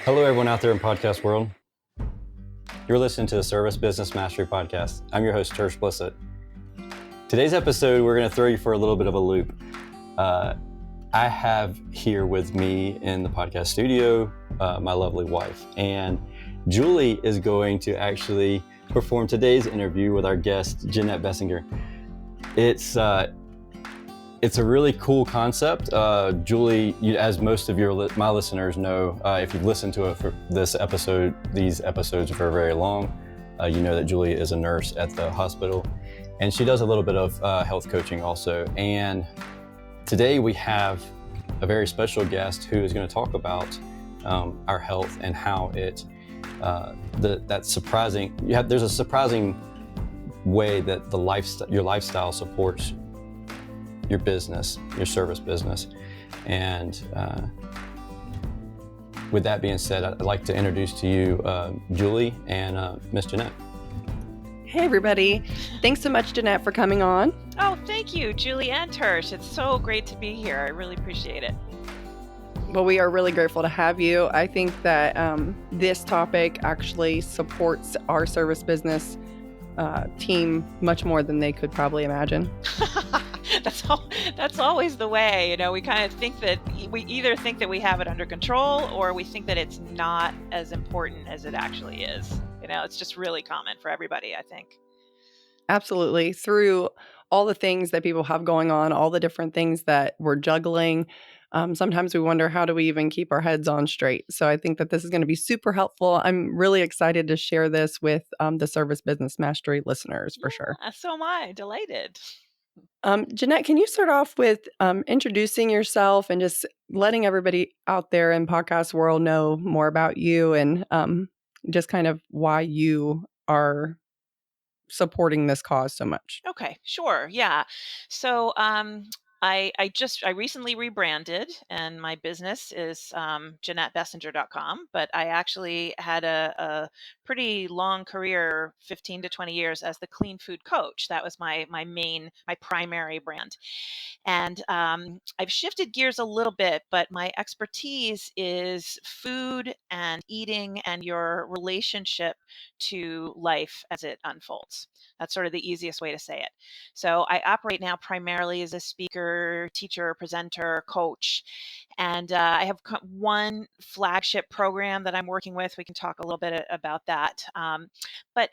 Hello, everyone out there in podcast world. You're listening to the Service Business Mastery Podcast. I'm your host, Tersh. Today's episode, we're going to throw you for a little bit of a loop. I have here with me in the podcast studio my lovely wife, and Julie is going to actually perform today's interview with our guest, Jeannette Bessinger. It's a really cool concept. Julie, as most of my listeners know, if you've listened to it for these episodes are very long, you know that Julie is a nurse at the hospital, and she does a little bit of health coaching also. And today we have a very special guest who is going to talk about our health and how it, that's surprising. There's a surprising way that your lifestyle supports your business, your service business. And with that being said, I'd like to introduce to you Julie and Miss Jeannette. Hey everybody. Thanks so much, Jeannette, for coming on. Oh, thank you, Julie and Tersh. It's so great to be here. I really appreciate it. Well, we are really grateful to have you. I think that this topic actually supports our service business team much more than they could probably imagine. That's always the way, you know. We kind of think that we either think that we have it under control, or we think that it's not as important as it actually is. You know, it's just really common for everybody, I think. Absolutely. Through all the things that people have going on, all the different things that we're juggling, sometimes we wonder, how do we even keep our heads on straight? So I think that this is going to be super helpful. I'm really excited to share this with the Service Business Mastery listeners for sure. So am I. Delighted. Jeannette, can you start off with introducing yourself and just letting everybody out there in podcast world know more about you and just kind of why you are supporting this cause so much? Okay, sure. Yeah. So I recently rebranded, and my business is JeannetteBessinger.com, but I actually had a pretty long career, 15 to 20 years, as the clean food coach. That was my primary brand. And I've shifted gears a little bit, but my expertise is food and eating and your relationship to life as it unfolds. That's sort of the easiest way to say it. So I operate now primarily as a speaker, teacher, presenter, coach. And I have one flagship program that I'm working with. We can talk a little bit about that. But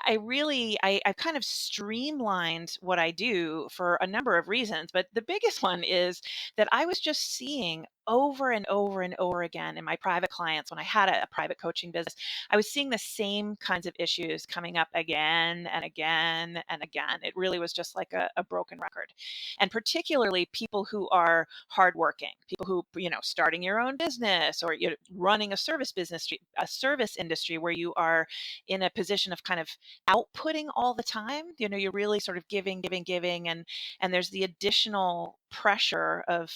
I've kind of streamlined what I do for a number of reasons, but the biggest one is that I was just seeing over and over and over again in my private clients when I had a private coaching business. I was seeing the same kinds of issues coming up again and again and again. It really was just like a broken record. And particularly people who are hardworking, people who, starting your own business, or you're running a service industry where you are in a position of kind of outputting all the time. You're really sort of giving, and there's the additional pressure of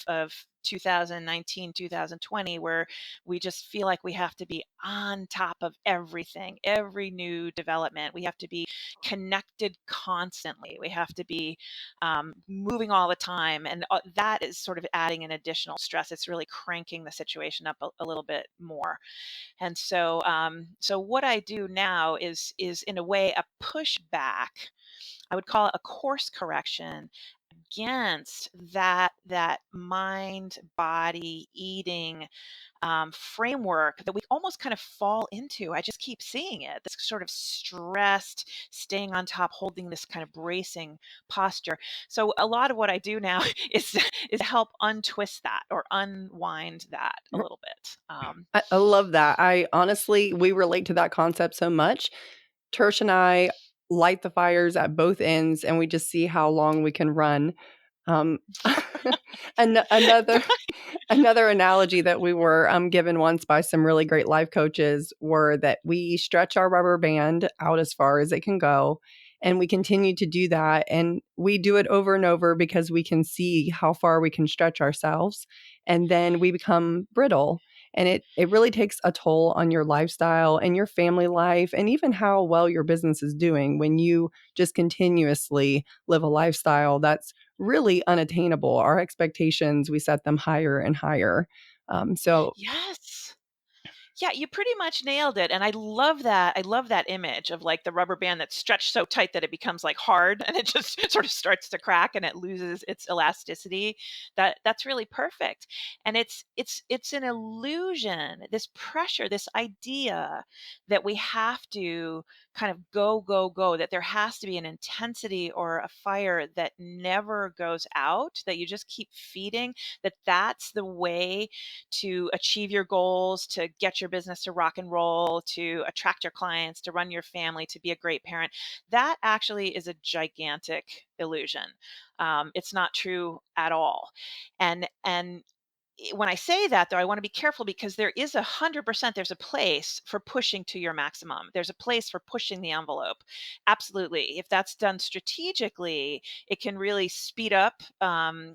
2019, 2020, where we just feel like we have to be on top of everything, every new development. We have to be connected constantly. We have to be moving all the time, and that is sort of adding an additional stress. It's really cranking the situation up a little bit more. And so what I do now is in a way a pushback. I would call it a course correction against that mind body eating framework that we almost kind of fall into. I just keep seeing it, this sort of stressed, staying on top, holding this kind of bracing posture. So a lot of what I do now is help untwist that or unwind that a little bit. I love that. We relate to that concept so much. Tersh and I light the fires at both ends, and we just see how long we can run. And another analogy that we were given once by some really great life coaches were that we stretch our rubber band out as far as it can go, and we continue to do that. And we do it over and over because we can see how far we can stretch ourselves, and then we become brittle. And it really takes a toll on your lifestyle and your family life, and even how well your business is doing when you just continuously live a lifestyle that's really unattainable. Our expectations, we set them higher and higher. Yes. Yeah, you pretty much nailed it. And I love that. I love that image of like the rubber band that's stretched so tight that it becomes like hard and it just sort of starts to crack and it loses its elasticity. That's really perfect. And it's an illusion, this pressure, this idea that we have to kind of go, go, go, that there has to be an intensity or a fire that never goes out, that you just keep feeding, that that's the way to achieve your goals, to get your business to rock and roll, to attract your clients, to run your family, to be a great parent. That actually is a gigantic illusion. It's not true at all. And when I say that, though, I want to be careful because there is 100%, there's a place for pushing to your maximum. There's a place for pushing the envelope. Absolutely. If that's done strategically, it can really speed up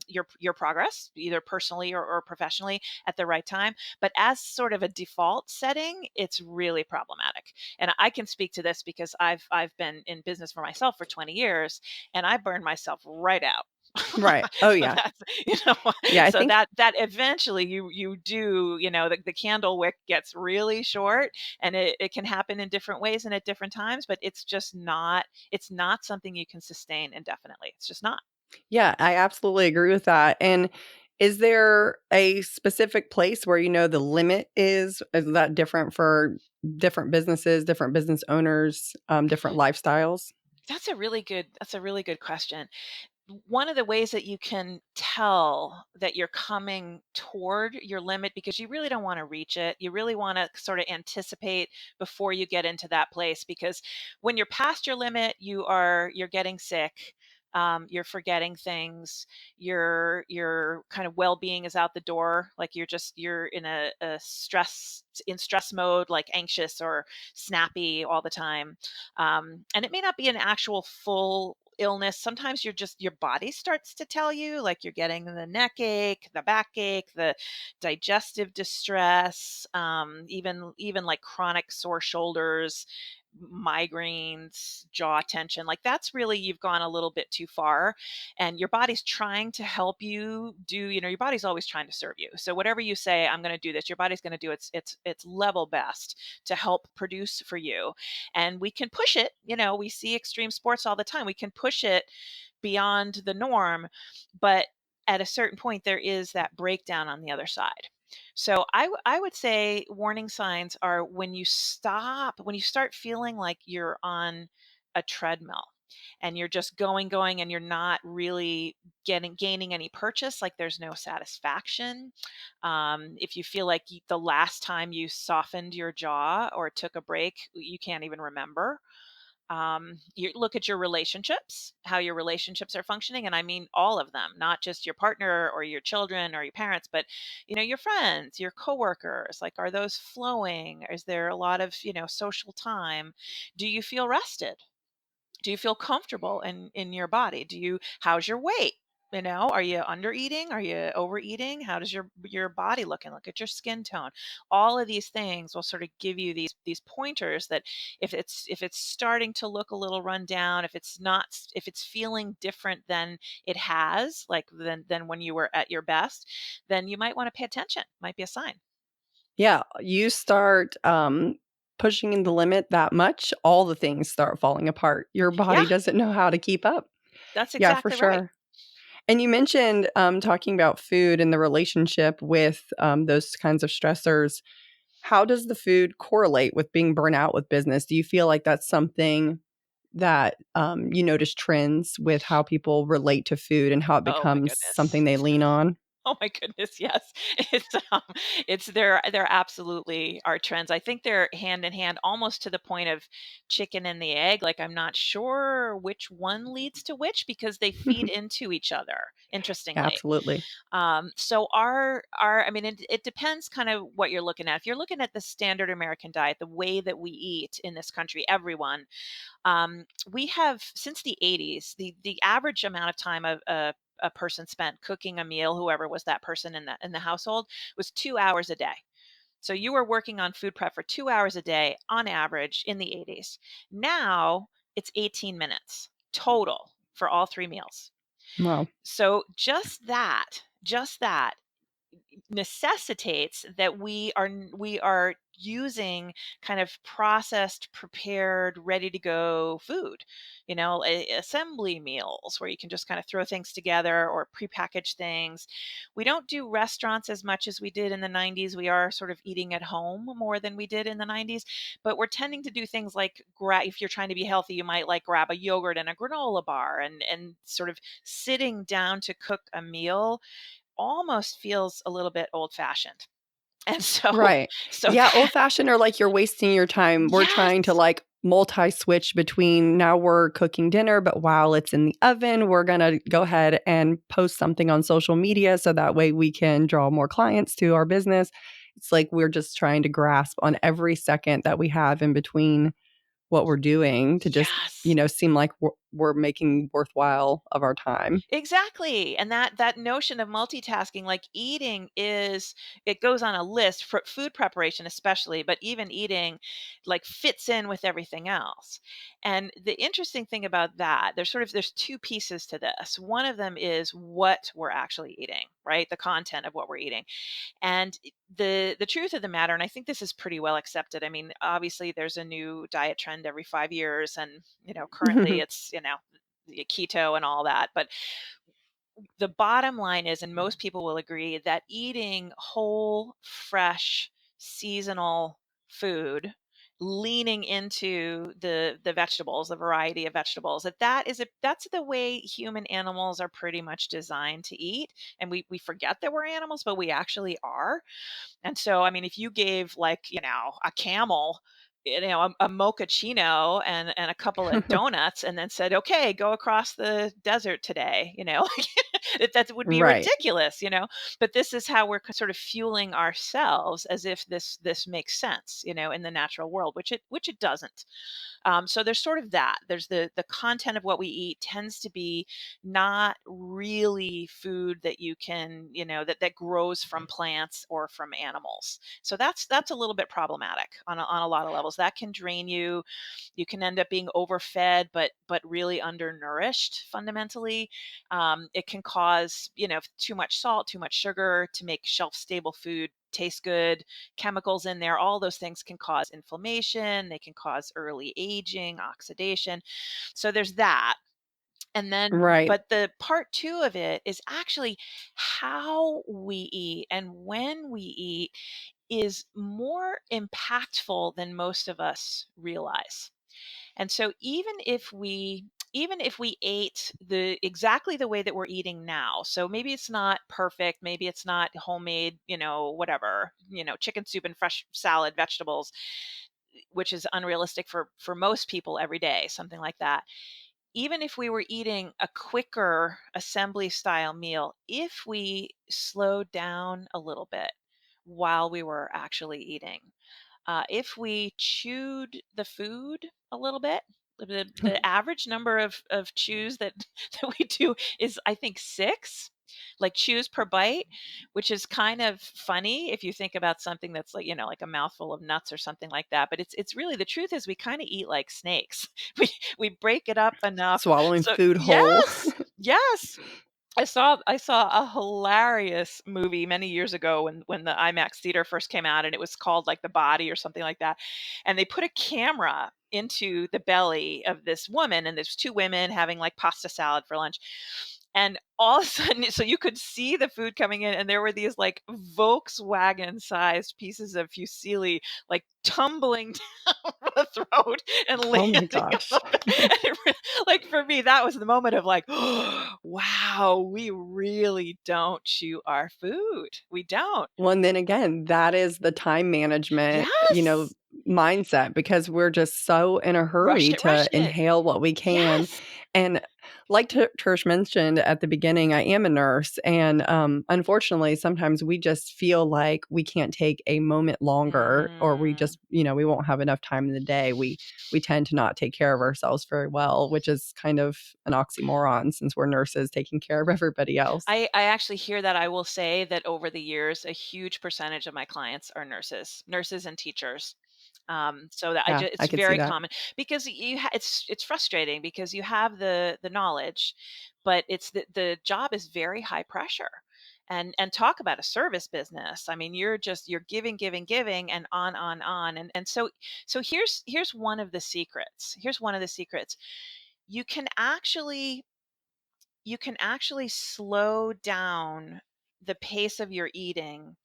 your progress, either personally or professionally at the right time. But as sort of a default setting, it's really problematic. And I can speak to this because I've been in business for myself for 20 years and I burned myself right out. Right. Oh So yeah. that's, you know, Yeah, I so think that eventually you do, the candle wick gets really short, and it can happen in different ways and at different times, but it's not something you can sustain indefinitely. It's just not. yeah, I absolutely agree with that. And is there a specific place where you know the limit is? Is that different for different businesses, different business owners, different lifestyles? That's a really good question. One of the ways that you can tell that you're coming toward your limit, because you really don't want to reach it, you really want to sort of anticipate before you get into that place, because when you're past your limit, you're getting sick, you're forgetting things, your kind of well-being is out the door, like you're in a stress mode, like anxious or snappy all the time. And it may not be an actual full illness. Sometimes your body starts to tell you, like you're getting the neck ache, the backache, the digestive distress, even like chronic sore shoulders, migraines, jaw tension. Like that's really, you've gone a little bit too far, and your body's trying to help you do, your body's always trying to serve you. So whatever you say, I'm going to do this, your body's going to do its level best to help produce for you. And we can push it, we see extreme sports all the time, we can push it beyond the norm, but at a certain point there is that breakdown on the other side. So I would say warning signs are when you start feeling like you're on a treadmill and you're just going and you're not really gaining any purchase, like there's no satisfaction. If you feel like the last time you softened your jaw or took a break, you can't even remember. You look at your relationships, how your relationships are functioning, and I mean all of them, not just your partner or your children or your parents, but your friends, your coworkers. Like, are those flowing? Is there a lot of social time? Do you feel rested? Do you feel comfortable in your body? How's your weight? Are you under eating? Are you overeating? How does your body looking? Look at your skin tone. All of these things will sort of give you these pointers that if it's starting to look a little run down, if it's feeling different than it has, like than when you were at your best, then you might want to pay attention. Might be a sign. Yeah, you start pushing in the limit that much, all the things start falling apart. Your Yeah, body doesn't know how to keep up. that's Yeah, for exactly right. sure. And you mentioned talking about food and the relationship with those kinds of stressors. How does the food correlate with being burnt out with business? Do you feel like that's something that you notice trends with how people relate to food and how it Oh my becomes something goodness. they lean on? Oh my goodness, yes. It's there absolutely are trends. I think they're hand in hand, almost to the point of chicken and the egg. Like I'm not sure which one leads to which because they feed into each other, interestingly. Absolutely. So our I mean, it depends kind of what you're looking at. If you're looking at the standard American diet, the way that we eat in this country, everyone, we have since the 80s, the average amount of time a person spent cooking a meal, whoever was that person in the household, was 2 hours a day. So you were working on food prep for 2 hours a day on average in the 80s. Now it's 18 minutes total for all three meals. Wow. So just that necessitates that we are using kind of processed, prepared, ready to go food, assembly meals where you can just kind of throw things together or prepackaged things. We don't do restaurants as much as we did in the 90s. We are sort of eating at home more than we did in the 90s, but we're tending to do things like if you're trying to be healthy, you might like grab a yogurt and a granola bar, and sort of sitting down to cook a meal almost feels a little bit old fashioned. And so Right. so Yeah, that old fashioned or like you're wasting your time. We're trying to yes. like multi-switch between now we're cooking dinner, but while it's in the oven, we're going to go ahead and post something on social media so that way we can draw more clients to our business. It's like we're just trying to grasp on every second that we have in between what we're doing to just, Yes. seem like we're making worthwhile of our time. Exactly. And that notion of multitasking, like eating is, it goes on a list for food preparation especially, but even eating like fits in with everything else. And the interesting thing about that, there's two pieces to this. One of them is what we're actually eating, right? The content of what we're eating. And the truth of the matter, and I think this is pretty well accepted. I mean, obviously there's a new diet trend every 5 years, and currently it's the keto and all that. But the bottom line is, and most people will agree, that eating whole, fresh, seasonal food, leaning into the vegetables, the variety of vegetables, that's the way human animals are pretty much designed to eat. And we forget that we're animals, but we actually are. And so, I mean, if you gave, like, a camel, a mochaccino and a couple of donuts, and then said, "Okay, go across the desert today," that would be Right. ridiculous, But this is how we're sort of fueling ourselves, as if this makes sense, in the natural world, which it doesn't. So there's sort of that. There's the content of what we eat tends to be not really food that you can, that grows from plants or from animals. So that's a little bit problematic on a lot of levels. That can drain you. You can end up being overfed, but really undernourished fundamentally. It can cause, too much salt, too much sugar to make shelf stable food taste good, chemicals in there. All those things can cause inflammation. They can cause early aging, oxidation. So there's that. And then, Right. but the part two of it is actually how we eat and when we eat is more impactful than most of us realize. And so even if we ate the exactly the way that we're eating now, so maybe it's not perfect, maybe it's not homemade, whatever, chicken soup and fresh salad, vegetables, which is unrealistic for most people every day, something like that. Even if we were eating a quicker assembly style meal, if we slowed down a little bit while we were actually eating, if we chewed the food a little bit, the average number of chews that that we do is, I think, six, like chews per bite, which is kind of funny if you think about something that's like, like a mouthful of nuts or something like that. But it's really, the truth is we kind of eat like snakes. We break it up enough. Swallowing So food whole. yes, yes. I saw a hilarious movie many years ago when the IMAX theater first came out, and it was called like The Body or something like that. And they put a camera into the belly of this woman, and there's two women having like pasta salad for lunch. And all of a sudden, so you could see the food coming in, and there were these like Volkswagen-sized pieces of fusilli like tumbling down the throat and Oh my landing on gosh. the and like for me, that was the moment of like, wow, we really don't chew our food. We don't. Well, and then again, that is the time management, Yes. mindset because we're just so in a hurry to Rushed it. inhale what we can. Yes. And like Tersh mentioned at the beginning, I am a nurse. And unfortunately, sometimes we just feel like we can't take a moment longer or we Mm. just, we won't have enough time in the day. We tend to not take care of ourselves very well, which is kind of an oxymoron since we're nurses taking care of everybody else. I actually hear that. I will say that over the years, a huge percentage of my clients are nurses and teachers. So that Yeah, I it's could see very that. common because it's frustrating because you have the knowledge, but it's the job is very high pressure. and talk about a service business. I mean, you're giving, giving, giving, and on. And so here's one of the secrets. Here's one of the secrets. You can actually slow down the pace of your eating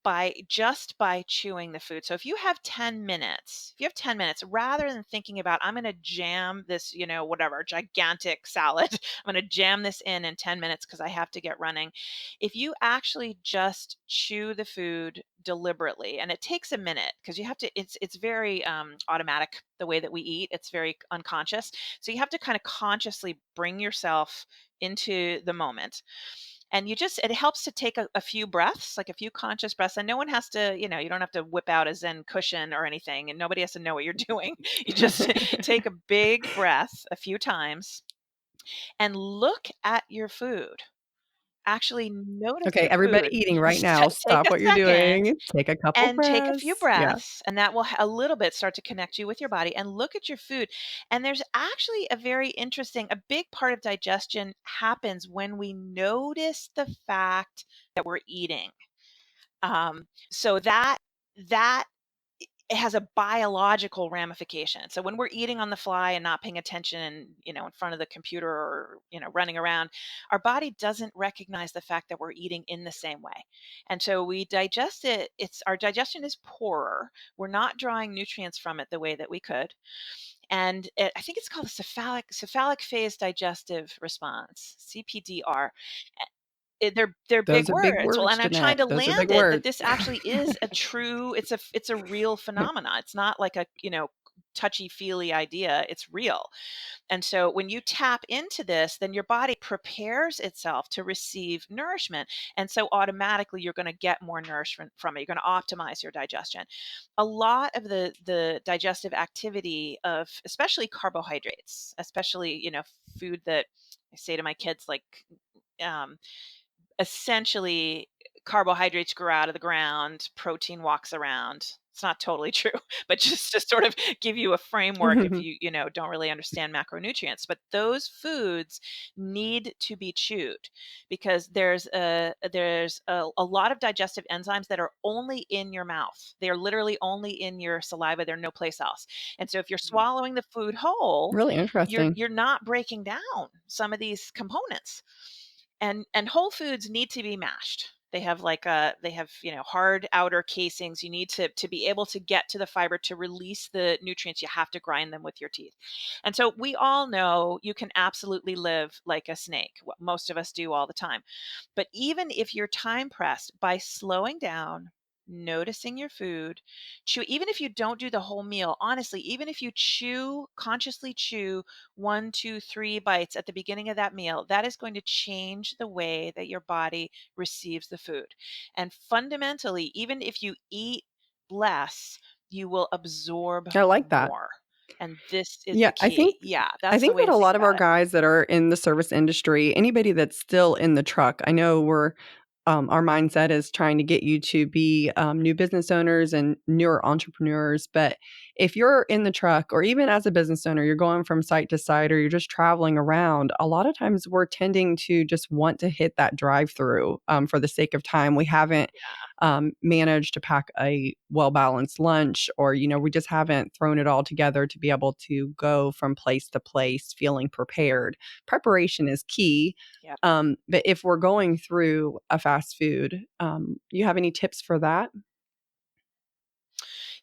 by chewing the food. So if you have 10 minutes, rather than thinking about, I'm going to jam this, whatever, gigantic salad, I'm going to jam this in 10 minutes because I have to get running. If you actually just chew the food deliberately, and it takes a minute because you have to, it's very automatic the way that we eat. It's very unconscious. So you have to kind of consciously bring yourself into the moment. And it helps to take a few breaths, like a few conscious breaths. And no one has to, you don't have to whip out a Zen cushion or anything, and nobody has to know what you're doing. You just take a big breath a few times and look at your food. Actually notice Okay, your everybody food. eating right Just now, take stop a what you're second doing, take a couple and take a few breaths. Yeah. breaths, and that will a little bit start to connect you with your body, and look at your food. And there's actually a big part of digestion happens when we notice the fact that we're eating. So that it has a biological ramification. So when we're eating on the fly and not paying attention, in front of the computer or, running around, our body doesn't recognize the fact that we're eating in the same way. And so we digest it. Our digestion is poorer. We're not drawing nutrients from it the way that we could. And I think it's called the cephalic phase digestive response, CPDR. They're big Those are big words. Well, words, and I'm trying Jeanette. to Those are big land it that words. this actually is it's a real phenomena. It's not like a, touchy-feely idea. It's real. And so when you tap into this, then your body prepares itself to receive nourishment. And so automatically you're going to get more nourishment from it. You're going to optimize your digestion. A lot of the digestive activity of especially carbohydrates, especially, food that I say to my kids, like, um, essentially carbohydrates grow out of the ground, protein walks around. It's not totally true, but just to sort of give you a framework if you don't really understand macronutrients. But those foods need to be chewed because there's a lot of digestive enzymes that are only in your mouth. They are literally only in your saliva. They're no place else. And so if you're swallowing the food whole, Really you're interesting. you're not breaking down some of these components. And whole foods need to be mashed. They have hard outer casings. You need to be able to get to the fiber to release the nutrients. You have to grind them with your teeth. And so we all know you can absolutely live like a snake. What most of us do all the time. But even if you're time pressed, by slowing down, noticing your food, even if you don't do the whole meal, honestly, even if you consciously chew 1, 2, 3 bites at the beginning of that meal, that is going to change the way that your body receives the food. And fundamentally, even if you eat less, you will absorb I like that. more. And this is Yeah, the key. Yeah, I that's the think way that to a think lot of our about it. guys that are in the service industry, anybody that's still in the truck, I know our mindset is trying to get you to be new business owners and newer entrepreneurs. But if you're in the truck or even as a business owner, you're going from site to site or you're just traveling around, a lot of times we're tending to just want to hit that drive through for the sake of time. We haven't managed to pack a well-balanced lunch, or we just haven't thrown it all together to be able to go from place to place feeling prepared. Preparation is key. Yeah. But if we're going through a fast food, you have any tips for that?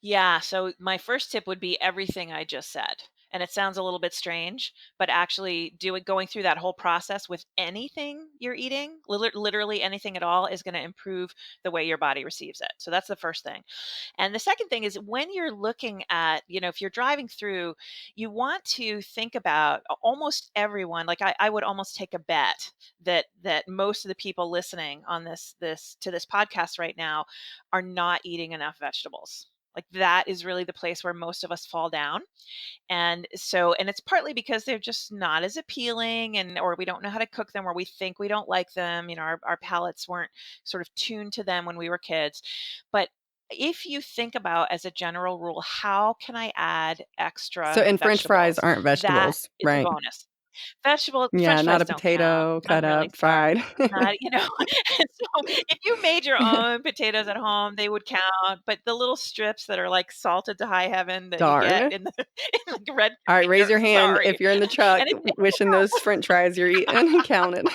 Yeah, so my first tip would be everything I just said. And it sounds a little bit strange, but actually going through that whole process with anything you're eating, literally anything at all, is going to improve the way your body receives it. So that's the first thing. And the second thing is when you're looking at, if you're driving through, you want to think about almost everyone. Like I would almost take a bet that most of the people listening on this podcast right now are not eating enough vegetables. Like that is really the place where most of us fall down. And it's partly because they're just not as appealing, or we don't know how to cook them, or we think we don't like them. Our palates weren't sort of tuned to them when we were kids. But if you think about, as a general rule, how can I add So, extra and French fries vegetables? aren't That vegetables, is a right? bonus. Vegetable Yeah, French not fries a don't count. potato I'm cut really up, sorry. fried. Not, and so if you made your own potatoes at home, they would count, but the little strips that are, like, salted to high heaven that you get Darn. in the in the red All right, raise container, your hand sorry. if you're in the truck And if they wishing those french fries you're eating counted.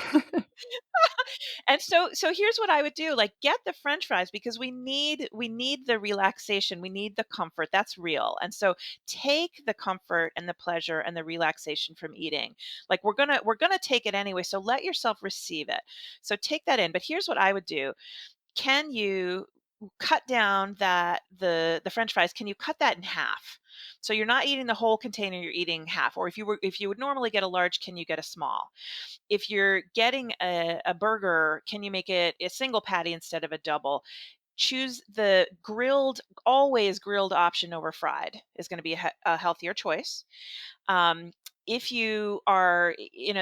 and so here's what I would do, like, get the french fries because we need the relaxation, we need the comfort, that's real, and so take the comfort and the pleasure and the relaxation from eating. Like, we're gonna take it anyway, so let yourself receive it. So take that in, but here's what I would do. Can you cut down the french fries, can you cut that in half? So you're not eating the whole container, you're eating half, or if you would normally get a large, can you get a small? If you're getting a burger, can you make it a single patty instead of a double? Choose the grilled, always grilled option over fried is going to be a healthier choice. Um, if you are,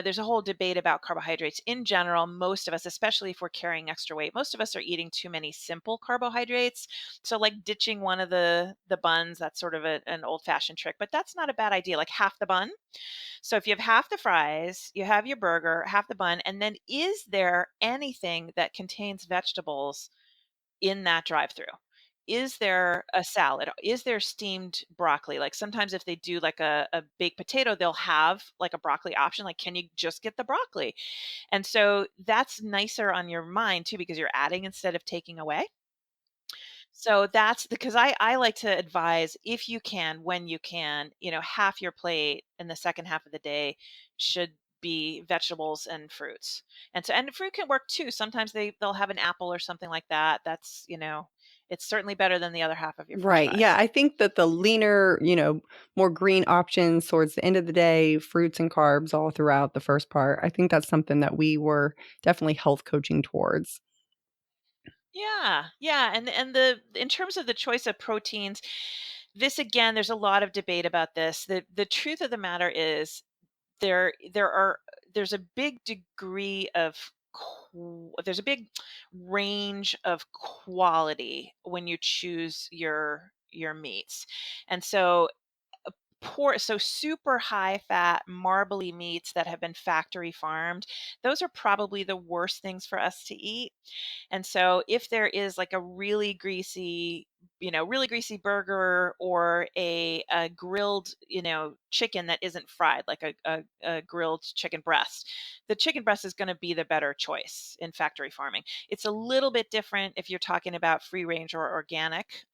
there's a whole debate about carbohydrates in general. Most of us, especially if we're carrying extra weight, most of us are eating too many simple carbohydrates. So, like ditching one of the buns, that's sort of an old fashioned trick, but that's not a bad idea. Like half the bun, so if you have half the fries, you have your burger, half the bun, and then is there anything that contains vegetables in that drive-through? Is there a salad? Is there steamed broccoli? Like sometimes if they do like a baked potato, they'll have like a broccoli option. Like, can you just get the broccoli? And so that's nicer on your mind too, because you're adding instead of taking away. So that's because I like to advise if you can, when you can, half your plate in the second half of the day should be vegetables and fruits. And fruit can work too. Sometimes they'll have an apple or something like that. That's, it's certainly better than the other half of your french Right. Yeah, fries. I think that the leaner, more green options towards the end of the day, fruits and carbs all throughout the first part. I think that's something that we were definitely health coaching towards. Yeah. Yeah, and the in terms of the choice of proteins, this again, there's a lot of debate about this. The truth of the matter is there are there's a big degree of there's a big range of quality when you choose your meats. And so super high fat marbly meats that have been factory farmed, those are probably the worst things for us to eat. And so if there is like a really greasy burger or a grilled, chicken that isn't fried, like a grilled chicken breast, the chicken breast is going to be the better choice in factory farming. It's a little bit different if you're talking about free range or organic.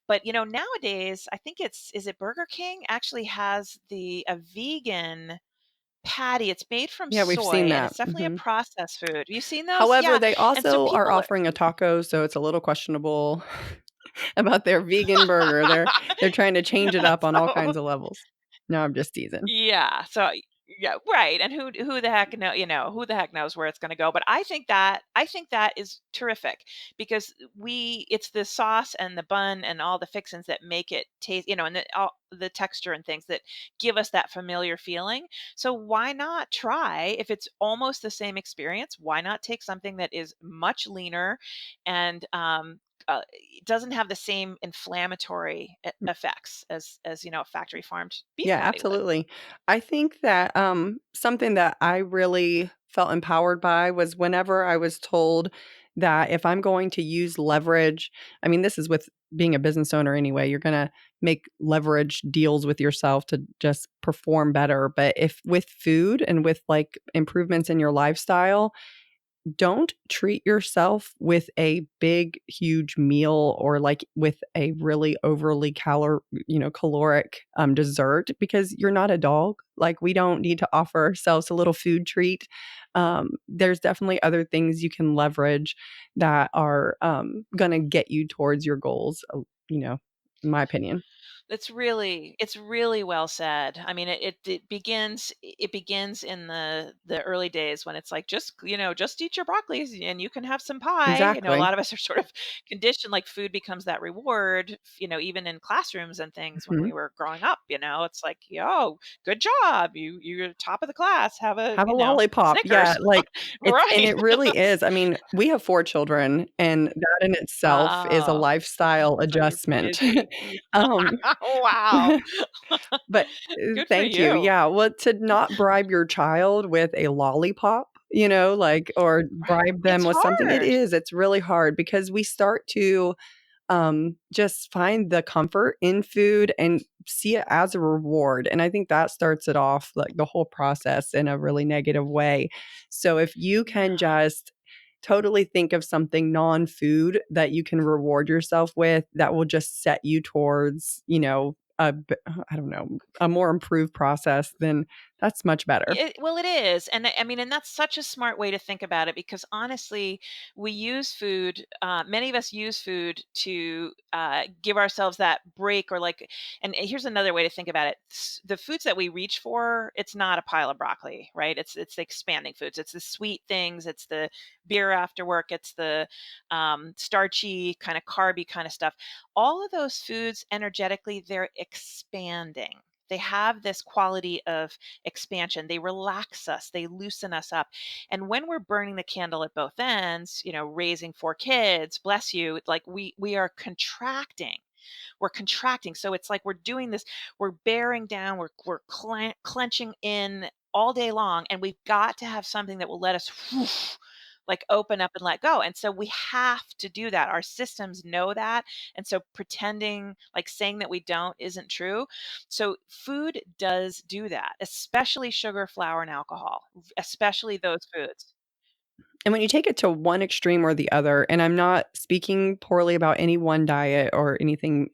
But nowadays, I think is it Burger King actually has a vegan patty. It's made from Yeah, we've soy seen and that. it's definitely a Mhm. processed food. Have you seen those? However, Yeah. they And so also are people offering a taco, so it's a little questionable about their vegan burger. They're trying to change it yeah, up on all so kinds of levels. No, I'm just teasing. yeah. So yeah, right. And who the heck who the heck knows where it's going to go. But I think that is terrific because it's the sauce and the bun and all the fixins that make it taste, and all the texture and things that give us that familiar feeling. So why not try, if it's almost the same experience, why not take something that is much leaner and it doesn't have the same inflammatory effects as a factory farmed beef Yeah, patty would. absolutely. I think that something that I really felt empowered by was whenever I was told that if I'm going to use leverage, I mean, this is with being a business owner anyway, you're going to make leverage deals with yourself to just perform better. But if with food and with like improvements in your lifestyle, don't treat yourself with a big, huge meal or like with a really overly caloric dessert because you're not a dog. Like we don't need to offer ourselves a little food treat. There's definitely other things you can leverage that are going to get you towards your goals, in my opinion. It's really well said. I mean, it begins in the early days when it's like just eat your broccoli and you can have some pie. A Exactly. lot of us are sort of conditioned, like food becomes that reward. Even in classrooms and things when Mhm. we were growing up. It's like, yo, good job, you're top of the class. Have a Have a lollipop. Yeah, Snickers, like, and right? it really is. I mean, we have 4 children, and that in itself is a Oh, lifestyle so you're adjustment. busy. Wow. But Good for thank you. you. Yeah. Well, to not bribe your child with a lollipop, like, or Right. bribe them It's with something, hard. it's really hard because we start to just find the comfort in food and see it as a reward. And I think that starts it off, like the whole process, in a really negative way. So if you can Yeah. just totally think of something non-food that you can reward yourself with, that will just set you towards, I don't know, a more improved process, then that's much better. Well, it is, and I mean, and that's such a smart way to think about it because honestly, we use food. Many of us use food to give ourselves that break, or like. And here's another way to think about it: the foods that we reach for, it's not a pile of broccoli, right? It's the expanding foods. It's the sweet things. It's the beer after work. It's the starchy kind of carby kind of stuff. All of those foods, energetically, they're expanding. They have this quality of expansion. They relax us, they loosen us up. And when we're burning the candle at both ends, raising 4 kids, bless you, like we are contracting. We're contracting. So it's like we're doing this, we're bearing down, we're clenching in all day long, and we've got to have something that will let us like open up and let go. And so we have to do that. Our systems know that. And so pretending, like saying that we don't, isn't true. So food does do that, especially sugar, flour, and alcohol, especially those foods. And when you take it to one extreme or the other, and I'm not speaking poorly about any one diet or anything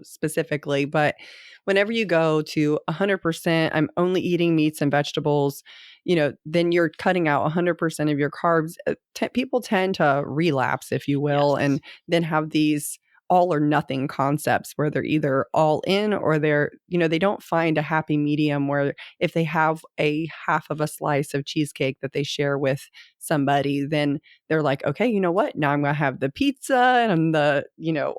specifically, but whenever you go to 100%, I'm only eating meats and vegetables, then you're cutting out 100% of your carbs. People tend to relapse, if you will, Yes. and then have these all or nothing concepts where they're either all in, or they don't find a happy medium where if they have a half of a slice of cheesecake that they share with somebody, then they're like, okay, you know what? Now I'm going to have the pizza and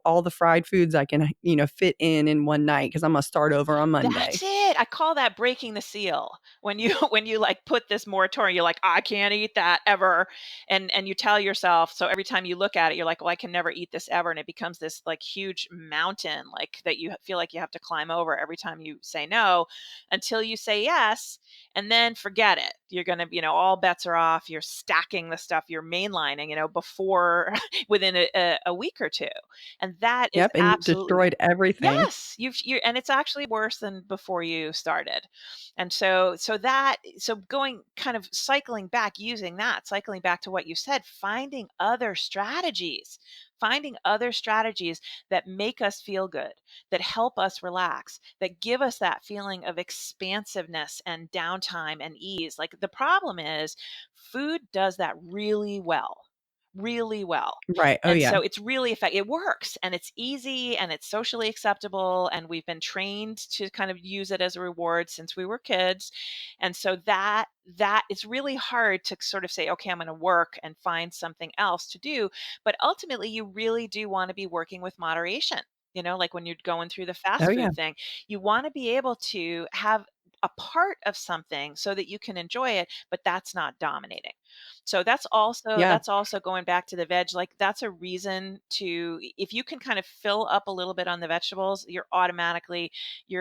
all the fried foods I can, fit in one night because I'm going to start over on Monday. That's it. I call that breaking the seal. When you when you like put this moratorium, you're like, I can't eat that ever. And you tell yourself, so every time you look at it, you're like, well, I can never eat this ever. And it becomes this like huge mountain, like that you feel like you have to climb over every time you say no, until you say yes, and then forget it. You're gonna, all bets are off. You're stacking the stuff, you're mainlining, before within a week or two. And that is Yep. And you've absolutely. destroyed everything. Yes, you and it's actually worse than before you started. And so going kind of cycling back, using that, cycling back to what you said, finding other strategies that make us feel good, that help us relax, that give us that feeling of expansiveness and downtime and ease. Like the problem is food does that really well. Really well. Right. Oh, And yeah. so it's really effective. It works and it's easy and it's socially acceptable. And we've been trained to kind of use it as a reward since we were kids. And so that it's really hard to sort of say, okay, I'm going to work and find something else to do. But ultimately, you really do want to be working with moderation. Like when you're going through the Oh, fast yeah. food thing, you want to be able to have a part of something so that you can enjoy it, but that's not dominating. So Yeah. that's also going back to the veg, like that's a reason to, if you can kind of fill up a little bit on the vegetables, you're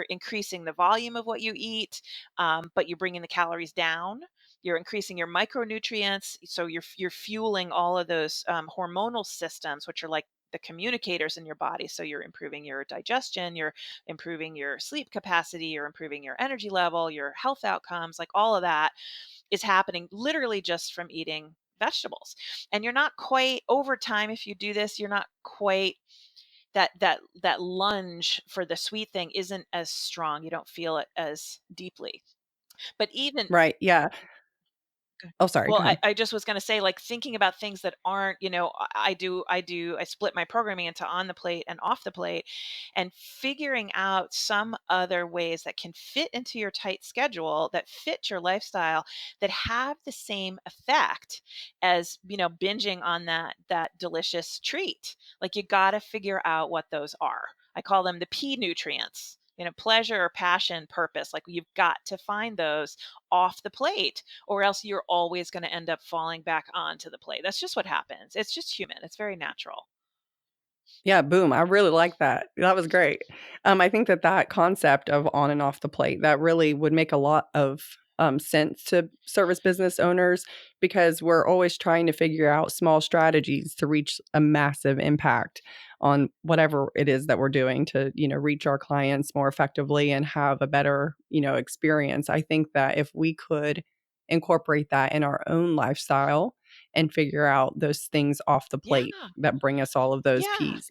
increasing the volume of what you eat, but you're bringing the calories down. You're increasing your micronutrients, so you're fueling all of those hormonal systems, which are like the communicators in your body. So you're improving your digestion, you're improving your sleep capacity, you're improving your energy level, your health outcomes, like all of that is happening literally just from eating vegetables. And you're not quite, over time, if you do this, you're not quite, that lunge for the sweet thing isn't as strong. You don't feel it as deeply. But even Right. Yeah. Oh, sorry. well, Go I, ahead. I just was going to say, like thinking about things that aren't, I split my programming into on the plate and off the plate, and figuring out some other ways that can fit into your tight schedule, that fit your lifestyle, that have the same effect as, binging on that delicious treat. Like you got to figure out what those are. I call them the P nutrients. Pleasure or passion, purpose. Like you've got to find those off the plate, or else you're always going to end up falling back onto the plate. That's just what happens. It's just human. It's very natural. Yeah, boom. I really like that. That was great. I think that that concept of on and off the plate, that really would make a lot of sense to service business owners because we're always trying to figure out small strategies to reach a massive impact on whatever it is that we're doing to, reach our clients more effectively and have a better, experience. I think that if we could incorporate that in our own lifestyle and figure out those things off the Yeah. plate that bring us all of those Yeah. peas.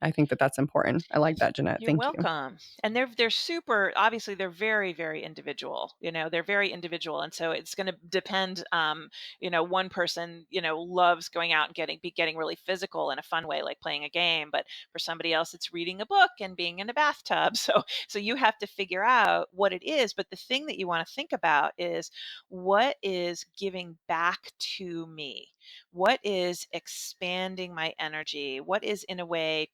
I think that that's important. I like that, Jeanette. You're Thank you. welcome. And they're super, obviously they're very, very individual. They're very individual. And so it's going to depend, one person, loves going out and getting really physical in a fun way like playing a game, but for somebody else it's reading a book and being in a bathtub. So you have to figure out what it is, but the thing that you want to think about is what is giving back to me? What is expanding my energy? What is in a way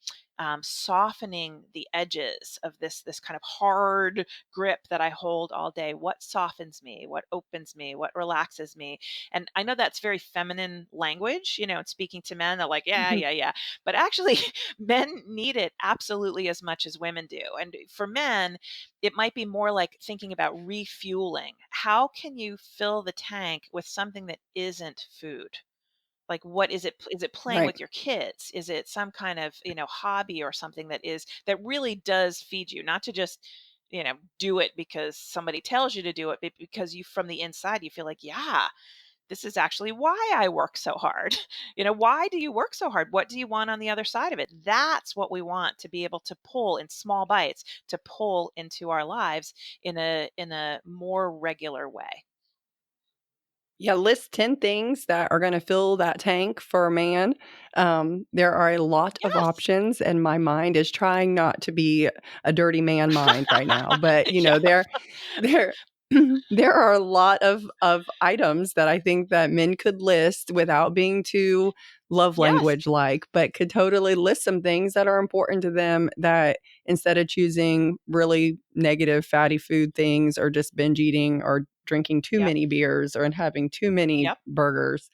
softening the edges of this kind of hard grip that I hold all day? What softens me? What opens me? What relaxes me? And I know that's very feminine language, and speaking to men, they're like, yeah, Mhm. yeah, yeah. But actually, men need it absolutely as much as women do. And for men, it might be more like thinking about refueling. How can you fill the tank with something that isn't food? Like, what is it playing Right. with your kids? Is it some kind of, hobby or something that really does feed you? Not to just, do it because somebody tells you to do it, but because you from the inside you feel like, yeah, this is actually why I work so hard. Why do you work so hard? What do you want on the other side of it? That's what we want to be able to pull in small bites, to pull into our lives in a more regular way. Yeah, list 10 things that are gonna fill that tank for a man. There are a lot of Yes. options, and my mind is trying not to be a dirty man mind right now, but, Yeah. there there are a lot of items that I think that men could list without being too love Yes. language like, but could totally list some things that are important to them that instead of choosing really negative fatty food things or just binge eating or drinking too Yep. many beers or and having too many Yep. burgers,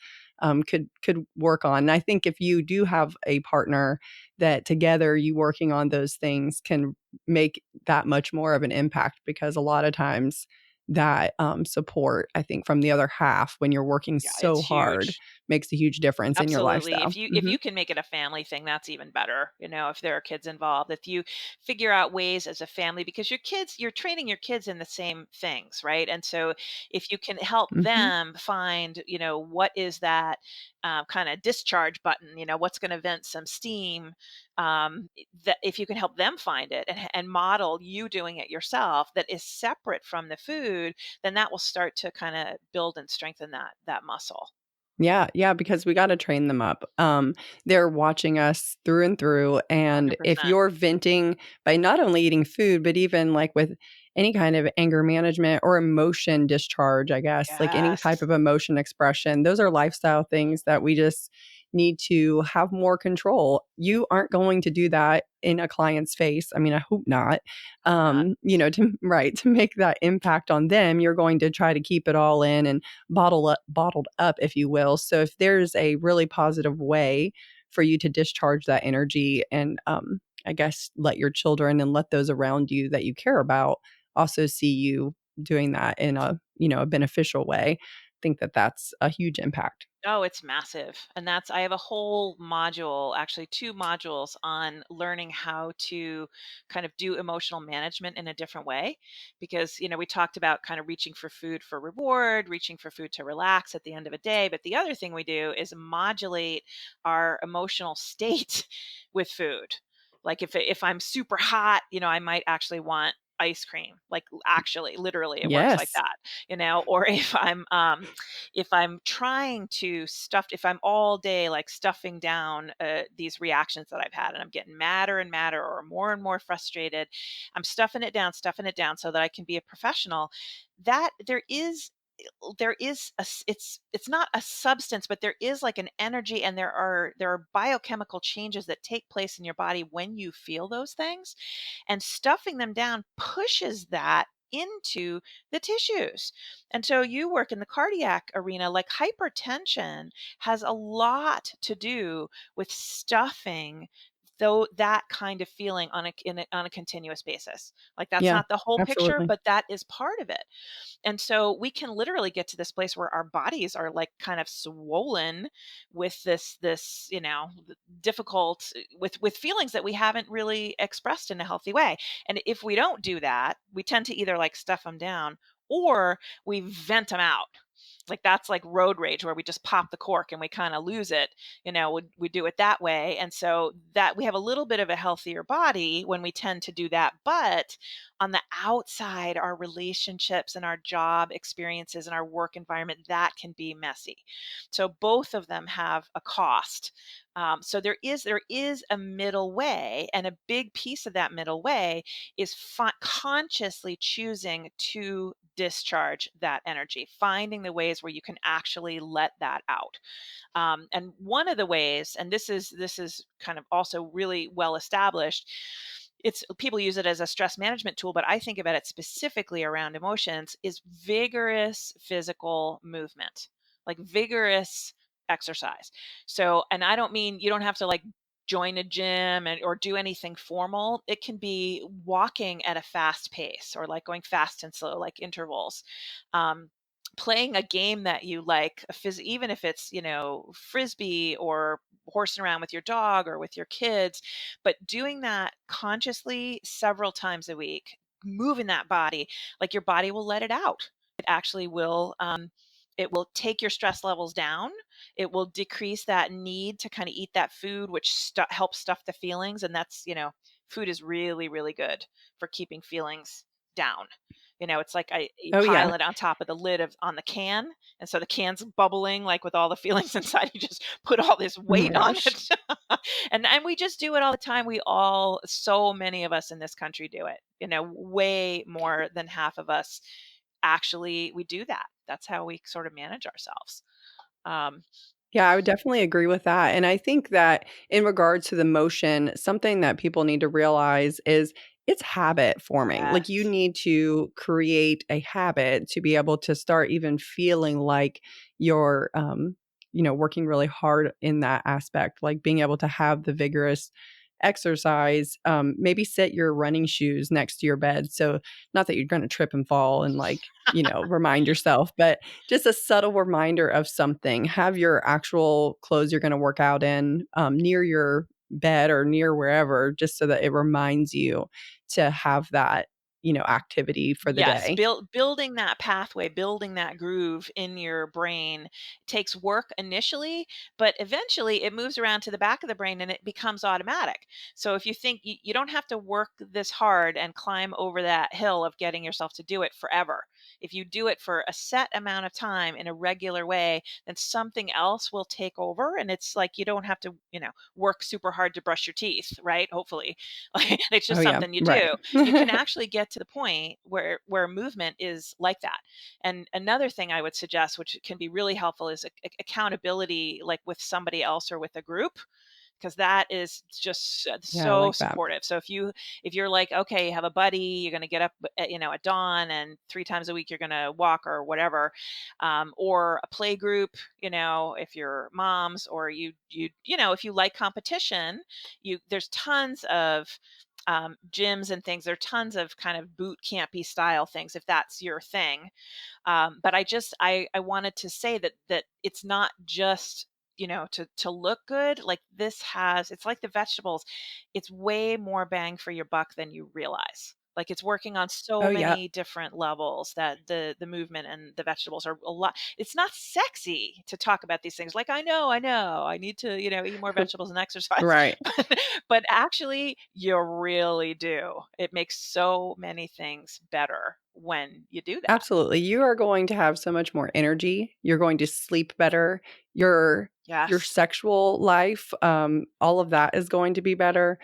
could work on. And I think if you do have a partner that together you working on those things can make that much more of an impact because a lot of times that support, I think, from the other half when you're working Yeah, it's so hard huge. makes a huge difference in your Absolutely. lifestyle. If Mhm. you can make it a family thing, that's even better. If there are kids involved, if you figure out ways as a family, because you're training your kids in the same things, right? And so if you can help Mhm. them find, what is that kind of discharge button, what's going to vent some steam, that if you can help them find it and model you doing it yourself, that is separate from the food, then that will start to kind of build and strengthen that muscle. Yeah, yeah, because we gotta train them up. They're watching us through and through, and if 100%. you're venting by not only eating food, but even, like, with any kind of anger management or emotion discharge, I guess, like, any type Yes. of emotion expression, those are lifestyle things that we just need to have more control. You aren't going to do that in a client's face. I mean, I hope not. Hope not. To make that impact on them, you're going to try to keep it all in and bottled up, if you will. So if there's a really positive way for you to discharge that energy and I guess let your children and let those around you that you care about also see you doing that in a beneficial way, I think that that's a huge impact. Oh, it's massive. And I have a whole module, actually two modules on learning how to kind of do emotional management in a different way. Because, we talked about kind of reaching for food for reward, reaching for food to relax at the end of a day. But the other thing we do is modulate our emotional state with food. Like if I'm super hot, I might actually want ice cream. Like actually, literally, it works like Yes. that, or if I'm trying to if I'm all day like stuffing down these reactions that I've had and I'm getting madder and madder or more and more frustrated, I'm stuffing it down so that I can be a professional. That there is it's not a substance, but there is like an energy, and there are biochemical changes that take place in your body when you feel those things, and stuffing them down pushes that into the tissues. And so you work in the cardiac arena, like hypertension has a lot to do with stuffing though that kind of feeling on a continuous basis. Like that's Yeah, not the whole picture, absolutely. but that is part of it. And so we can literally get to this place where our bodies are like kind of swollen with this, difficult with feelings that we haven't really expressed in a healthy way. And if we don't do that, we tend to either like stuff them down or we vent them out. Like that's like road rage where we just pop the cork and we kind of lose it. We do it that way. And so that we have a little bit of a healthier body when we tend to do that. But on the outside, our relationships and our job experiences and our work environment, that can be messy. So both of them have a cost. So there is a middle way, and a big piece of that middle way is consciously choosing to discharge that energy, finding the ways where you can actually let that out. And one of the ways, and this is kind of also really well established, it's people use it as a stress management tool, but I think about it specifically around emotions, is vigorous physical movement, like vigorous exercise. So, and I don't mean you don't have to like join a gym or do anything formal. It can be walking at a fast pace or like going fast and slow, like intervals. Um, Playing a game that you like, even if it's, frisbee or horsing around with your dog or with your kids, but doing that consciously several times a week, moving that body, like your body will let it out. It actually will. It will take your stress levels down. It will decrease that need to kind of eat that food, which helps stuff the feelings. And that's, food is really, really good for keeping feelings down. It's like you Oh, pile yeah. it on top of the lid on the can, and so the can's bubbling like with all the feelings inside. You just put all this Oh my weight on gosh. it, and we just do it all the time. So many of us in this country do it. Way more than half of us actually we do that. That's how we sort of manage ourselves. Um, Yeah, I would definitely agree with that. And I think that in regards to the motion, something that people need to realize is it's habit forming. Like you yes, need to create a habit to be able to start even feeling like you're, working really hard in that aspect, like being able to have the vigorous exercise. Maybe set your running shoes next to your bed. So, not that you're going to trip and fall and remind yourself, but just a subtle reminder of something. Have your actual clothes you're going to work out in near your bed or near wherever, just so that it reminds you to have that, activity for the yes, day. building that pathway, building that groove in your brain takes work initially, but eventually it moves around to the back of the brain and it becomes automatic. So if you think you don't have to work this hard and climb over that hill of getting yourself to do it forever. If you do it for a set amount of time in a regular way, then something else will take over. And it's like you don't have to, work super hard to brush your teeth, right? Hopefully. Like it's Oh just yeah, something you right. do. You can actually get to the point where movement is like that. And another thing I would suggest, which can be really helpful, is accountability, like with somebody else or with a group, because that is just Yeah, I so like that. supportive. So if you're like, okay, you have a buddy, you're going to get up at dawn, and 3 times a week you're going to walk or whatever, or a play group, if you're moms, or if you like competition, there's tons of gyms and things. There are tons of kind of boot campy style things if that's your thing. But I wanted to say that it's not just to look good. Like it's like the vegetables. It's way more bang for your buck than you realize. Like it's working on so Oh yeah. many different levels that the movement and the vegetables are a lot. It's not sexy to talk about these things. Like I know, I need to eat more vegetables and exercise, Right. but actually you really do. It makes so many things better when you do that. Absolutely. You are going to have so much more energy. You're going to sleep better. Your Yes. sexual life, all of that is going to be better.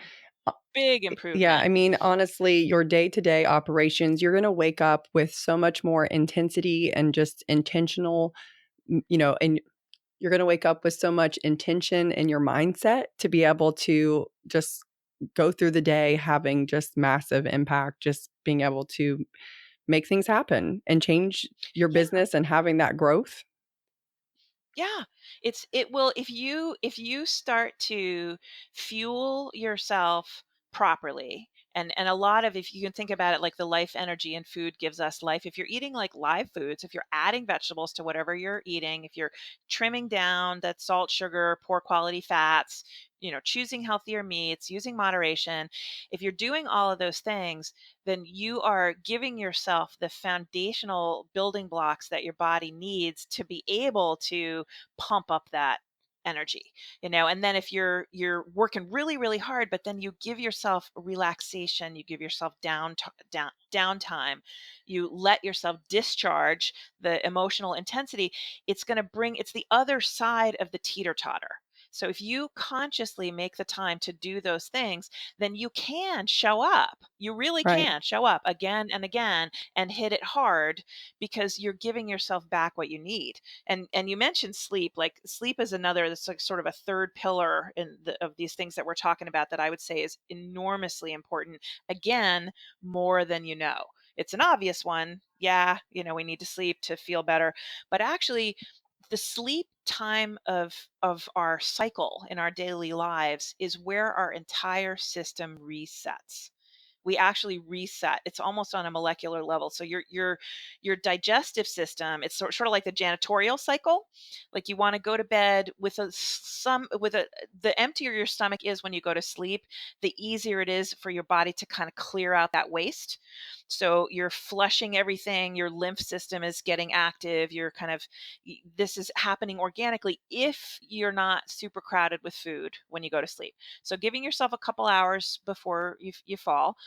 Uh, Big Yeah, I improvement. mean, honestly, your day-to-day operations, you're gonna wake up with so much more intensity and just intentional, and you're gonna wake up with so much intention in your mindset to be able to just go through the day having just massive impact, just being able to make things happen and change your Yeah. business and having that growth. Yeah, it will, if you start to fuel yourself properly, and a lot of, if you can think about it like the life energy and food gives us life. If you're eating like live foods, if you're adding vegetables to whatever you're eating, if you're trimming down that salt, sugar, poor quality fats, choosing healthier meats, using moderation, if you're doing all of those things, then you are giving yourself the foundational building blocks that your body needs to be able to pump up that energy. And then if you're working really really hard, but then you give yourself relaxation, you give yourself downtime, you let yourself discharge the emotional intensity, it's the other side of the teeter totter. So if you consciously make the time to do those things, then you can show up, you really Right. can show up again and again and hit it hard, because you're giving yourself back what you need. And you mentioned sleep. Like sleep is another, that's like sort of a third pillar of these things that we're talking about, that I would say is enormously important. Again, more than you know. It's an obvious one. Yeah, we need to sleep to feel better, but actually the sleep time of our cycle in our daily lives is where our entire system resets. We actually reset. It's almost on a molecular level. So your digestive system, it's sort of like the janitorial cycle. Like you want to go to bed with the emptier your stomach is when you go to sleep, the easier it is for your body to kind of clear out that waste. So you're flushing everything, your lymph system is getting active, you're kind of this is happening organically if you're not super crowded with food when you go to sleep. So giving yourself a couple hours before you fall,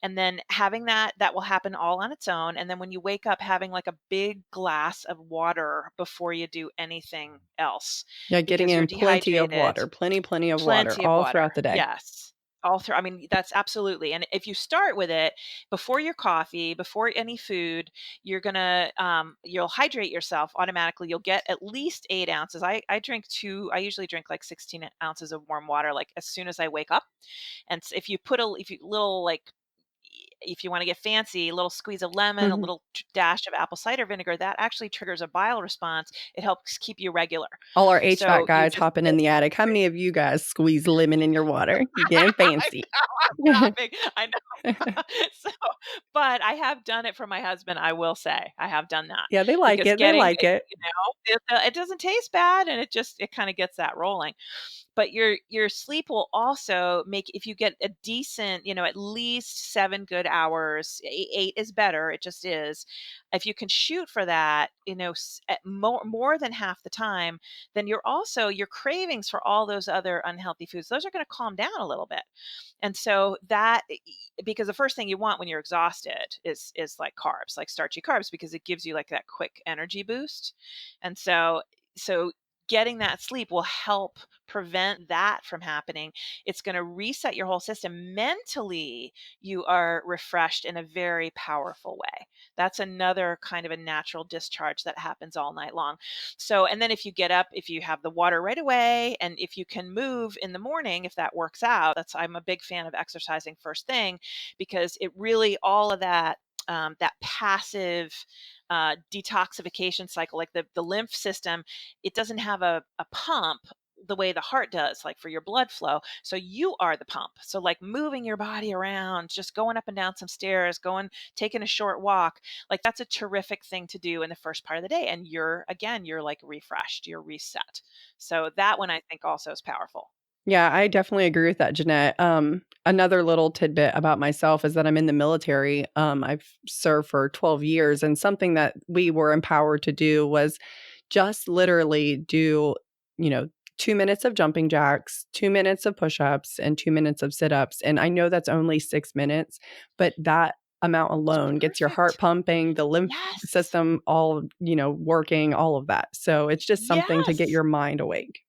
and then having that will happen all on its own. And then when you wake up, having like a big glass of water before you do anything else, Yeah, getting because you're in plenty of dehydrated. water, plenty of water Plenty of all water. throughout the day. Yes. All through, I mean, that's absolutely. And if you start with it before your coffee, before any food, you'll hydrate yourself automatically. You'll get at least 8 ounces. I drink I usually drink like 16 ounces of warm water, like as soon as I wake up. And if you put if you little like, if you want to get fancy, a little squeeze of lemon, a Mhm. little dash of apple cider vinegar, that actually triggers a bile response. It helps keep you regular. All our HVAC So you guys just hopping in the attic. How many of you guys squeeze lemon in your water? You're getting I fancy. know, I'm laughing. I know. So, but I have done it for my husband, I will say. I have done that, Yeah, they like because it, they getting like it. it doesn't taste bad, and it kinda gets that rolling. But your sleep will also make, if you get a decent, at least 7 good hours, 8 is better, it just is. If you can shoot for that, at more than half the time, then your cravings for all those other unhealthy foods, those are gonna calm down a little bit. And so because the first thing you want when you're exhausted is like carbs, like starchy carbs, because it gives you like that quick energy boost. And so getting that sleep will help prevent that from happening. It's going to reset your whole system. Mentally, you are refreshed in a very powerful way. That's another kind of a natural discharge that happens all night long. So, and then if you get up, if you have the water right away, and if you can move in the morning, if that works out, I'm a big fan of exercising first thing, because it really, all of that passive detoxification cycle, like the lymph system, it doesn't have a pump the way the heart does, like for your blood flow. So you are the pump. So like moving your body around, just going up and down some stairs, taking a short walk, like that's a terrific thing to do in the first part of the day. And you're like refreshed, you're reset. So that one I think also is powerful. Yeah, I definitely agree with that, Jeanette. Another little tidbit about myself is that I'm in the military. I've served for 12 years, and something that we were empowered to do was just literally do, you know, 2 minutes of jumping jacks, 2 minutes of push ups, and 2 minutes of sit ups. And I know that's only 6 minutes, but that amount It's alone gets your heart perfect. pumping, the lymph Yes. system all, working, all of that. So it's just something to get Yes. your mind awake.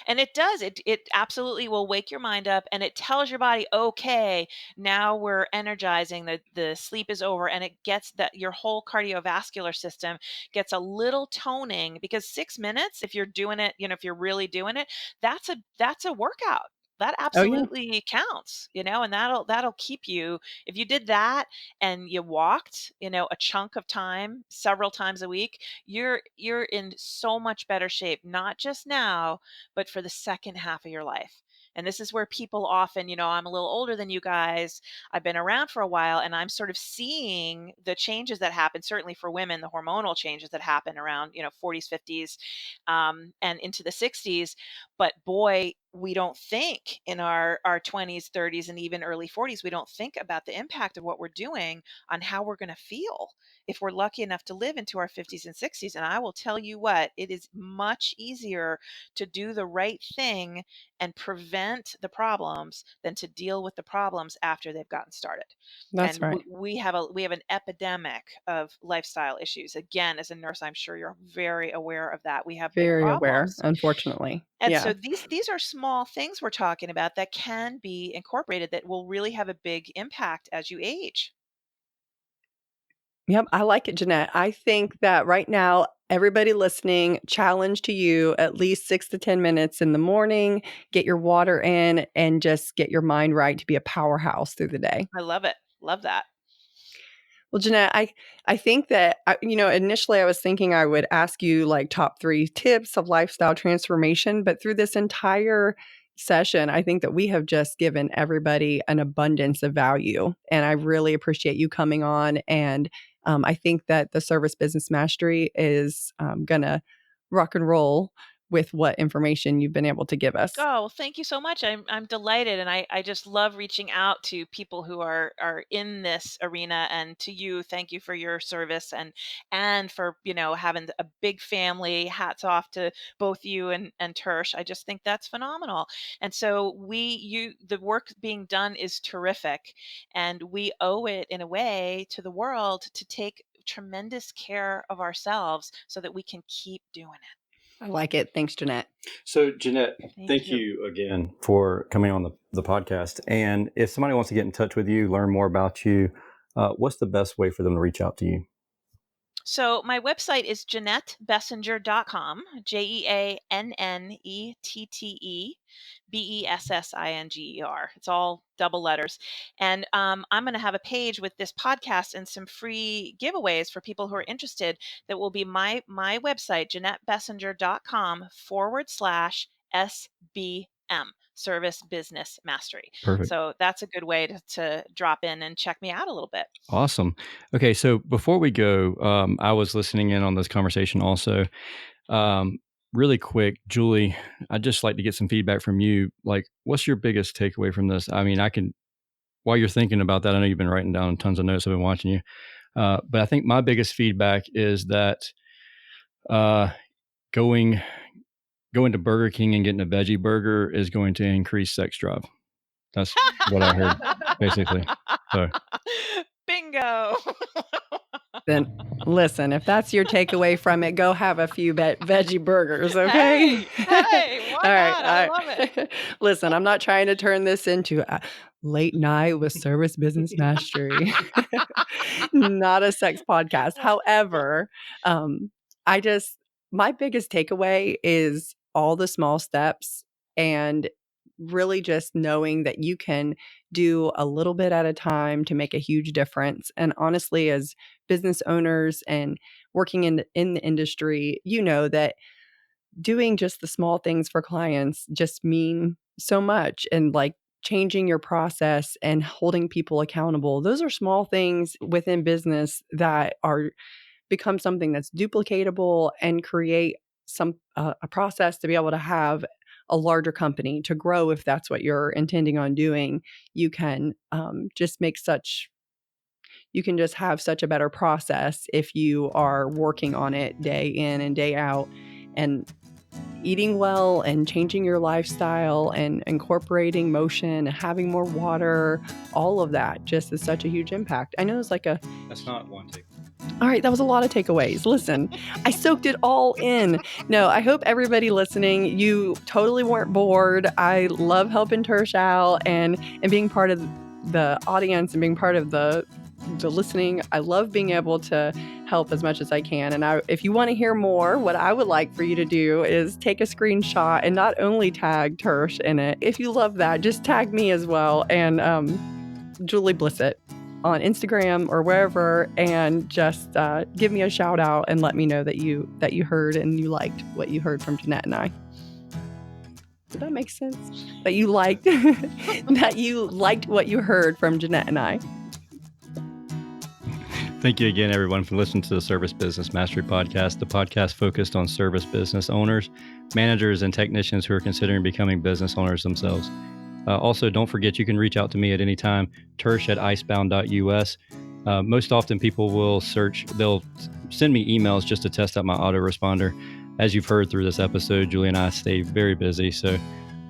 And it does. It absolutely will wake your mind up, and it tells your body, okay, now we're energizing, the sleep is over, and it gets that your whole cardiovascular system gets a little toning, because 6 minutes, if you're doing it, if you're really doing it, that's a workout. that Oh, yeah. absolutely counts, and that'll keep you. If you did that and you walked, a chunk of time several times a week, you're in so much better shape, not just now, but for the second half of your life. And this is where people often, I'm a little older than you guys. I've been around for a while, and I'm sort of seeing the changes that happen, certainly for women, the hormonal changes that happen around, 40s, 50s, and into the 60s. But boy, we don't think in our 20s, 30s, and even early 40s, we don't think about the impact of what we're doing on how we're going to feel if we're lucky enough to live into our 50s and 60s. And I will tell you what, it is much easier to do the right thing and prevent the problems than to deal with the problems after they've gotten started. That's And right. we have an epidemic of lifestyle issues. Again, as a nurse, I'm sure you're very aware of that. We have Very aware, problems. unfortunately. And Yeah. so these are small things we're talking about that can be incorporated that will really have a big impact as you age. Yep, I like it, Jeanette. I think that right now, everybody listening, challenge to you at least 6 to 10 minutes in the morning, get your water in, and just get your mind right to be a powerhouse through the day. I love it. Love that. Well, Jeanette, I think that, initially I was thinking I would ask you like top 3 tips of lifestyle transformation, but through this entire session, I think that we have just given everybody an abundance of value. And I really appreciate you coming on. And I think that the Service Business Mastery is going to rock and roll with what information you've been able to give us. Oh, well, thank you so much. I'm delighted, and I just love reaching out to people who are in this arena. And to you, thank you for your service and for having a big family. Hats off to both you and Tersh. I just think that's phenomenal. And so the work being done is terrific, and we owe it in a way to the world to take tremendous care of ourselves so that we can keep doing it. I like it. Thanks, Jeanette. So, Jeanette, thank you. you again for coming on the podcast. And if somebody wants to get in touch with you, learn more about you, what's the best way for them to reach out to you? So my website is JeannetteBessinger.com, JeannetteBessinger. It's all double letters. And I'm going to have a page with this podcast and some free giveaways for people who are interested. That will be my website, JeannetteBessinger.com/SBM. Service Business Mastery. Perfect. So that's a good way to drop in and check me out a little bit. Awesome. Okay, so before we go, I was listening in on this conversation also. Really quick, Julie, I'd just like to get some feedback from you. Like, what's your biggest takeaway from this? I mean, while you're thinking about that, I know you've been writing down tons of notes. I've been watching you. But I think my biggest feedback is that going to Burger King and getting a veggie burger is going to increase sex drive. That's what I heard, basically. So. Bingo. Then listen, if that's your takeaway from it, go have a few veggie burgers, okay? Hey, why not? I love it. Listen, I'm not trying to turn this into a late night with Service Business Mastery. Not a sex podcast. However, my biggest takeaway is all the small steps and really just knowing that you can do a little bit at a time to make a huge difference. And honestly, as business owners and working in the industry, you know that doing just the small things for clients just mean so much. And like changing your process and holding people accountable, those are small things within business that are become something that's duplicatable and create a process to be able to have a larger company to grow. If that's what you're intending on doing, you can you can just have such a better process if you are working on it day in and day out, and eating well and changing your lifestyle and incorporating motion, having more water, all of that just is such a huge impact. I know it's like That's not one take. All right, that was a lot of takeaways. Listen, I soaked it all in. No, I hope everybody listening, you totally weren't bored. I love helping Tersh out and being part of the audience and being part of the the listening. I love being able to help as much as I can. And if you want to hear more, what I would like for you to do is take a screenshot and not only tag Tersh in it. If you love that, just tag me as well, and Julie Blissett on Instagram or wherever, and just give me a shout out and let me know that you heard and you liked what you heard from Jeannette and I. Did that make sense? That you liked what you heard from Jeannette and I. Thank you again, everyone, for listening to the Service Business Mastery Podcast, the podcast focused on service business owners, managers, and technicians who are considering becoming business owners themselves. Also, don't forget, you can reach out to me at any time, tersh@icebound.us. Most often people will they'll send me emails just to test out my autoresponder. As you've heard through this episode, Julie and I stay very busy. So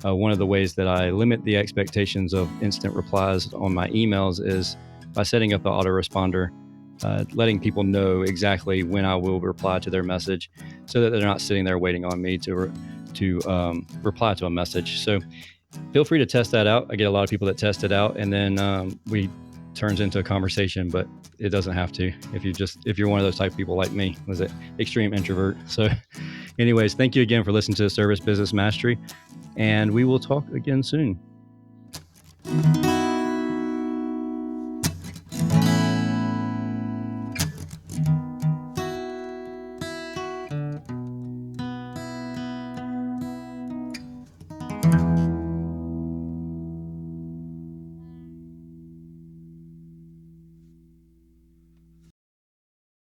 one of the ways that I limit the expectations of instant replies on my emails is by setting up the autoresponder, letting people know exactly when I will reply to their message so that they're not sitting there waiting on me to reply to a message. So feel free to test that out. I get a lot of people that test it out, and then we turns into a conversation, but it doesn't have to if you're one of those type of people like me, was it extreme introvert. So anyways, thank you again for listening to Service Business Mastery, and we will talk again soon.